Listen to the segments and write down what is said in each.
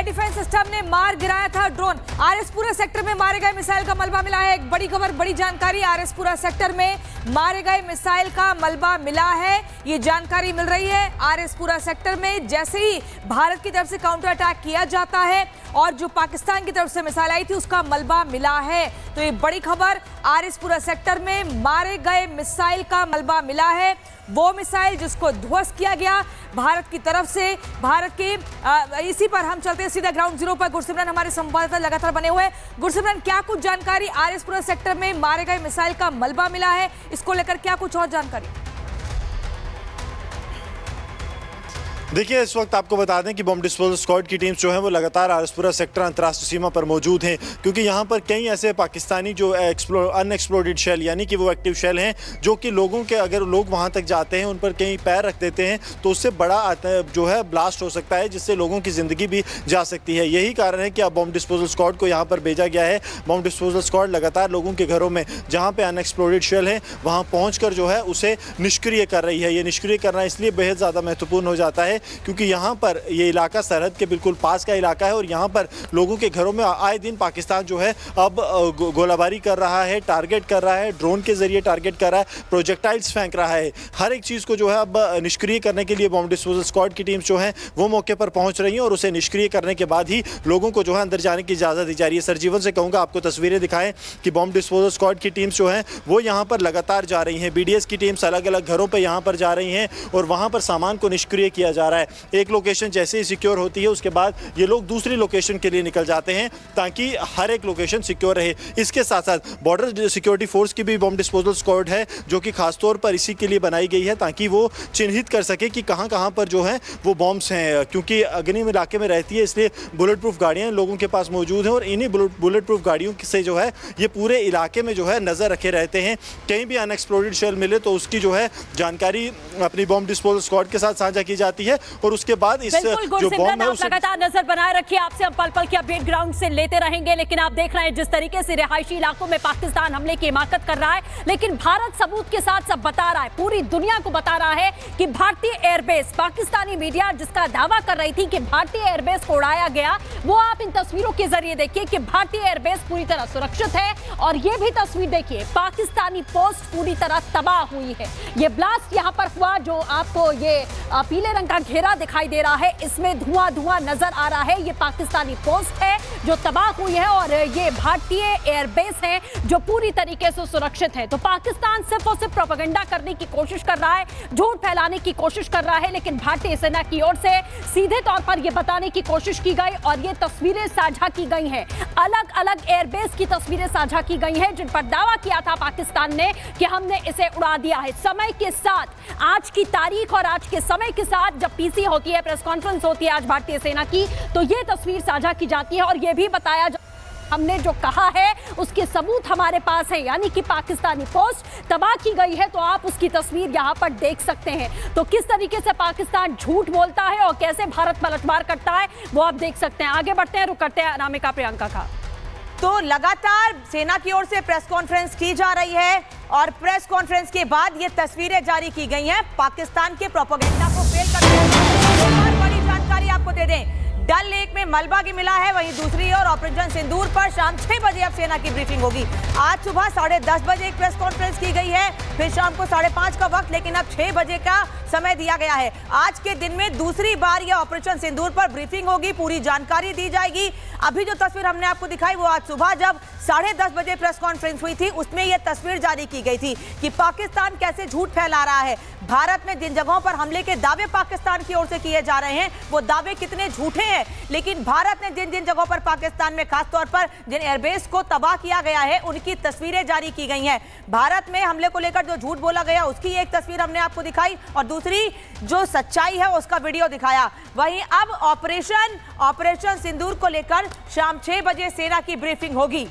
Defence system ने मार गिराया था ड्रोन। आरएसपुरा सेक्टर में मारे गए मिसाइल का मलबा मिला है। एक बड़ी खबर, बड़ी जानकारी, आरएसपुरा सेक्टर में मारे गए मिसाइल का मलबा मिला है। ये जानकारी मिल रही है। आरएसपुरा सेक्टर में जैसे ही भारत की तरफ से काउंटर अटैक किया जाता है और जो पाकिस्तान की तरफ से मिसाइल आई थी उसका मलबा मिला है। तो ये बड़ी खबर, आरएसपुरा सेक्टर में मारे गए मिसाइल का मलबा मिला है। वो मिसाइल जिसको ध्वस्त किया गया भारत की तरफ से। भारत के इसी पर हम चलते हैं सीधा ग्राउंड जीरो पर। गुरसिमरन हमारे संवाददाता लगातार बने हुए। गुरसिमरन, क्या कुछ जानकारी, आरएसपुरा सेक्टर में मारे गए मिसाइल का मलबा मिला है, इसको लेकर क्या कुछ और जानकारी? देखिए, इस वक्त आपको बता दें कि बॉम्ब डिस्पोजल स्क्वाड की टीम्स जो है वो लगातार आरएसपुरा सेक्टर अंतर्राष्ट्रीय सीमा पर मौजूद हैं, क्योंकि यहाँ पर कई ऐसे पाकिस्तानी जो अनएक्सप्लोडेड शेल यानी कि वो एक्टिव शेल हैं जो कि लोगों के, अगर लोग वहाँ तक जाते हैं, उन पर कहीं पैर रख देते हैं तो उससे बड़ा जो है ब्लास्ट हो सकता है, जिससे लोगों की ज़िंदगी भी जा सकती है। यही कारण है कि अब बॉम्ब डिस्पोजल स्क्वाड को यहाँ पर भेजा गया है। बॉम्ब डिस्पोजल स्क्वाड लगातार लोगों के घरों में जहाँ पर अनएक्सप्लोडेड शेल हैं वहाँ पहुँच कर जो है उसे निष्क्रिय कर रही है। ये निष्क्रिय करना इसलिए बेहद ज़्यादा महत्वपूर्ण हो जाता है क्योंकि यहाँ पर ये इलाका सरहद के बिल्कुल पास का इलाका है और यहाँ पर लोगों के घरों में आए दिन पाकिस्तान जो है अब गोलाबारी कर रहा है, टारगेट कर रहा है, ड्रोन के जरिए टारगेट कर रहा है, प्रोजेक्टाइल्स फेंक रहा है। हर एक चीज़ को जो है अब निष्क्रिय करने के लिए बॉम्ब डिस्पोजल स्क्वाड की टीम्स जो हैं वो मौके पर पहुँच रही हैं और उसे निष्क्रिय करने के बाद ही लोगों को जो है अंदर जाने की इजाज़त दी जा रही है। सरजीवन से कहूँगा आपको तस्वीरें दिखाएं कि बॉम्ब डिस्पोजल स्क्वाड की टीम्स जो हैं वो यहाँ पर लगातार जा रही हैं। BDS की टीम्स अलग अलग घरों पर यहाँ पर जा रही हैं और वहाँ पर सामान को निष्क्रिय किया जा रहा है। एक लोकेशन जैसे ही सिक्योर होती है उसके बाद ये लोग दूसरी लोकेशन के लिए निकल जाते हैं ताकि हर एक लोकेशन सिक्योर रहे। इसके साथ साथ बॉर्डर सिक्योरिटी फोर्स की भी बॉम्ब डिस्पोजल स्क्वाड है जो कि खासतौर पर इसी के लिए बनाई गई है ताकि वो चिन्हित कर सके कि कहाँ कहाँ पर जो है वो बॉम्ब्स हैं, क्योंकि अग्निम इलाके में रहती है इसलिए बुलेट प्रूफ गाड़ियाँ लोगों के पास मौजूद हैं और इन्हीं बुलेट प्रूफ गाड़ियों से जो है ये पूरे इलाके में जो है नज़र रखे रहते हैं। कहीं भी अनएक्सप्लोडेड शेल मिले तो उसकी जो है जानकारी अपनी बॉम्ब डिस्पोजल स्क्वाड के साथ साझा की जाती है और उसके बाद इस जो बॉम्ब है लगातार नजर बनाए रखिए। आपसे हम पल पल की अपडेट ग्राउंड से लेते रहेंगे, लेकिन आप देख रहे हैं जिस तरीके से रिहायशी इलाकों में पाकिस्तान हमले की हिमाकत कर रहा है, लेकिन भारत सबूत के साथ सब बता रहा है, पूरी दुनिया को बता रहा है कि भारतीय एयरबेस, पाकिस्तानी मीडिया जिसका दावा कर रही थी कि भारतीय एयरबेस को उड़ाया गया, वो आप इन तस्वीरों के जरिए देखिए कि भारतीय एयरबेस पूरी तरह सुरक्षित है। और ये भी तस्वीर देखिए, पाकिस्तानी पोस्ट पूरी तरह तबाह हुई है। ये ब्लास्ट यहाँ पर हुआ, जो आपको ये पीले रंग का घेरा दिखाई दे रहा है, इसमें धुआं धुआं नजर आ रहा है। ये पाकिस्तानी पोस्ट है जो तबाह हुई है और ये भारतीय एयरबेस है जो पूरी तरीके से सुरक्षित है। तो पाकिस्तान सिर्फ और सिर्फ प्रोपेगेंडा करने की कोशिश कर रहा है, झूठ फैलाने की कोशिश कर रहा है, लेकिन भारतीय सेना की ओर से सीधे तौर पर यह बताने की कोशिश की गई और ये तस्वीरें साझा की गई हैं। अलग अलग एयरबेस की तस्वीरें साझा की गई हैं जिन पर दावा किया था पाकिस्तान ने कि हमने इसे उड़ा दिया है। समय के साथ, आज की तारीख और आज के समय के साथ जब PC होती है, प्रेस कॉन्फ्रेंस होती है आज भारतीय सेना की, तो ये तस्वीर साझा की जाती है और ये भी बताया हमने जो कहा है उसके सबूत हमारे पास है, यानी कि पाकिस्तानी पोस्ट तबाह की गई है। तो आप उसकी तस्वीर यहाँ पर देख सकते हैं। तो किस तरीके से पाकिस्तान झूठ बोलता है और कैसे भारत पलटवार करता है वो आप देख सकते हैं। आगे बढ़ते हैं, रुक करते हैं अनामिका प्रियंका का। तो लगातार सेना की ओर से प्रेस कॉन्फ्रेंस की जा रही है और प्रेस कॉन्फ्रेंस के बाद ये तस्वीरें जारी की गई हैं पाकिस्तान के प्रोपेगेंडा को फेल करते हुए। और बड़ी जानकारी आपको दे दें, डल लेक में मलबा की मिला है, वहीं दूसरी ओर ऑपरेशन सिंदूर पर शाम 6 बजे अब सेना की ब्रीफिंग होगी। आज सुबह 10:30 बजे एक प्रेस कॉन्फ्रेंस की गई है, फिर शाम को 5:30 का वक्त, लेकिन अब 6 बजे का समय दिया गया है। आज के दिन में दूसरी बार यह ऑपरेशन सिंदूर पर ब्रीफिंग होगी, पूरी जानकारी दी जाएगी। अभी जो तस्वीर हमने आपको दिखाई वो आज सुबह जब 10:30 बजे प्रेस कॉन्फ्रेंस हुई थी उसमें यह तस्वीर जारी की गई थी कि पाकिस्तान कैसे झूठ फैला रहा है। भारत में जिन जगहों पर हमले के दावे पाकिस्तान की ओर से किए जा रहे हैं वो दावे कितने झूठे हैं, लेकिन भारत ने जिन जिन जगहों पर पाकिस्तान में खासतौर पर जिन एयरबेस को तबाह किया गया है उनकी तस्वीरें जारी की गई हैं। भारत में हमले को लेकर जो झूठ बोला गया उसकी एक तस्वीर हमने आपको दिखाई और दूसरी जो सच्चाई है उसका वीडियो दिखाया। वहीं अब ऑपरेशन सिंदूर को लेकर शाम 6 बजे सेना की ब्रीफिंग होगी।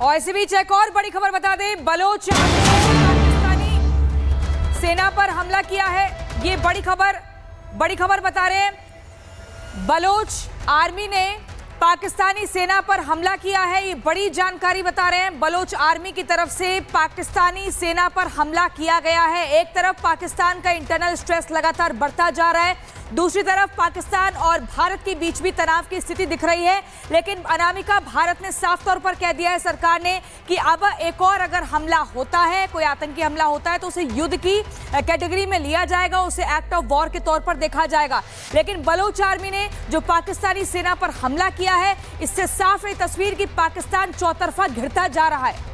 और इसी बीच एक और बड़ी खबर बता दें, बलोच पाकिस्तानी सेना पर हमला किया है। ये बड़ी खबर बता रहे हैं, बलोच आर्मी ने पाकिस्तानी सेना पर हमला किया है। ये बड़ी जानकारी बता रहे हैं, बलोच आर्मी की तरफ से पाकिस्तानी सेना पर हमला किया गया है। एक तरफ पाकिस्तान का इंटरनल स्ट्रेस लगातार बढ़ता जा रहा है, दूसरी तरफ पाकिस्तान और भारत के बीच भी तनाव की स्थिति दिख रही है। लेकिन अनामिका, भारत ने साफ तौर पर कह दिया है सरकार ने कि अब एक और अगर हमला होता है, कोई आतंकी हमला होता है, तो उसे युद्ध की कैटेगरी में लिया जाएगा, उसे एक्ट ऑफ वॉर के तौर पर देखा जाएगा। लेकिन बलूच आर्मी ने जो पाकिस्तानी सेना पर हमला किया है, इससे साफ है तस्वीर कि पाकिस्तान चौतरफा घिरता जा रहा है।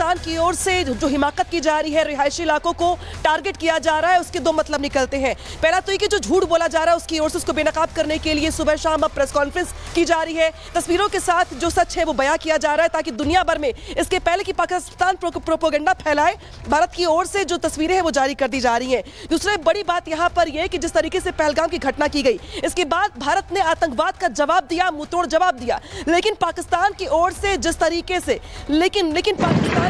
पाकिस्तान की ओर से जो हिमाकत की जा रही है, रिहायशी इलाकों को टारगेट किया जा रहा है, उसके दो मतलब निकलते हैं। पहला तो ये कि जो झूठ बोला जा रहा है उसकी ओर से उसको बेनकाब करने के लिए सुबह शाम अब प्रेस कॉन्फ्रेंस की जा रही है। तस्वीरों के साथ जो सच है वो बयां किया जा रहा है ताकि दुनिया भर में इसके पहले कि पाकिस्तान प्रोपेगेंडा फैलाए, भारत की ओर से जो तस्वीरें हैं वो जारी कर दी जा रही हैं। दूसरी बड़ी बात यहाँ पर यह कि जिस तरीके से पहलगाम की घटना की गई, इसके बाद भारत ने आतंकवाद का जवाब दिया, मुंहतोड़ जवाब दिया। लेकिन पाकिस्तान की ओर से जिस तरीके से लेकिन पाकिस्तान